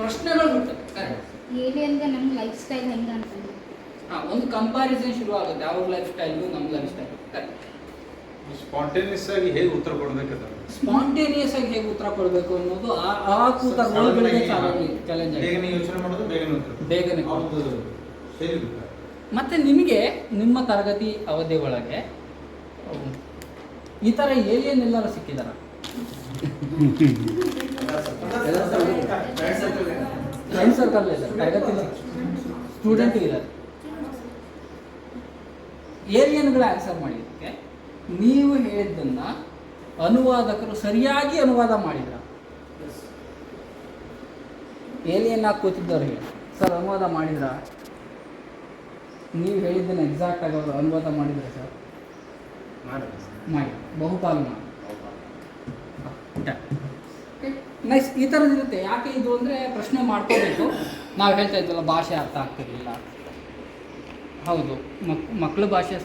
ಪ್ರಶ್ನೆಗಳು ಹುಟ್ಟುತ್ತೆ. ಕರೆಕ್ಟ್. ಏಲಿಯನ್ಗೆ ನಮ್ಮ ಲೈಫ್ ಸ್ಟೈಲ್ ಹೆಂಗೆ ಅಂತ ಒಂದು ಕಂಪ್ಯಾರಿಸನ್ ಶುರು ಆಗುತ್ತೆ, ಅವ್ರ ಲೈಫ್ ಸ್ಟೈಲ್ಗೂ ನಮ್ಮ ಲೈಫ್ ಸ್ಟೈಲ್. ಕರೆಕ್ಟ್. ಸ್ಪಾಂಟೇನಿಯಸ್ ಆಗಿ ಹೇಗೆ ಉತ್ತರ ಕೊಡಬೇಕಂತ, ಸ್ಪಾಂಟೇನಿಯಸ್ ಆಗಿ ಹೇಗೆ ಉತ್ತರ ಕೊಡಬೇಕು ಅನ್ನೋದು ಆ ಕೂತ ರೋಲ್ಗಳಿಗೆ ಚಾಲೆಂಜ್ ಆಗಿದೆ. ಬೇಗನೆ ಯೋಚನೆ ಮಾಡೋದು, ಬೇಗನೆ ಸರಿ. ಮತ್ತೆ ನಿಮಗೆ ನಿಮ್ಮ ತರಗತಿ ಅವಧಿ ಒಳಗೆ ಈ ಥರ ಏಲಿಯನ್ ಎಲ್ಲರೂ ಸಿಕ್ಕಿದಾರ? ಫ್ರೆಂಡ್ ಸರ್ಕಲ್ ಇಲ್ಲ, ತರಗತಿ ಸ್ಟೂಡೆಂಟ್ ಇದ್ದಾರೆ. ಏಲಿಯನ್ಗಳ ಆನ್ಸರ್ ಮಾಡಿದ್ದಕ್ಕೆ ನೀವು ಹೇಳಿದ್ದನ್ನ ಅನುವಾದಕರು ಸರಿಯಾಗಿ ಅನುವಾದ ಮಾಡಿದ್ರ? ಏಲಿಯನ್ ಆಗಿ ಕೂತಿದ್ದವ್ರು ಹೇಳಿ ಸರ್ ಅನುವಾದ ಮಾಡಿದ್ರ? ನೀವು ಹೇಳಿದ್ದನ್ನು ಎಕ್ಸಾಕ್ಟ್ ಆಗಿ ಅವರು ಅನುವಾದ ಮಾಡಿದ್ರೆ ಸರ್? ಮಾಡಿ, ಬಹುಪಾಲು ಮಾಡಿ. ನೈಸ್. ಈ ಥರದ್ದಿರುತ್ತೆ. ಯಾಕೆ ಇದು ಅಂದರೆ ಪ್ರಶ್ನೆ ಮಾಡ್ಕೋಬೇಕು. ನಾವು ಹೇಳ್ತಾ ಇದ್ವಲ್ಲ ಭಾಷೆ ಅರ್ಥ ಆಗ್ತಿರಲಿಲ್ಲ. ಹೌದು, ಮಕ್ಕಳ ಭಾಷೆ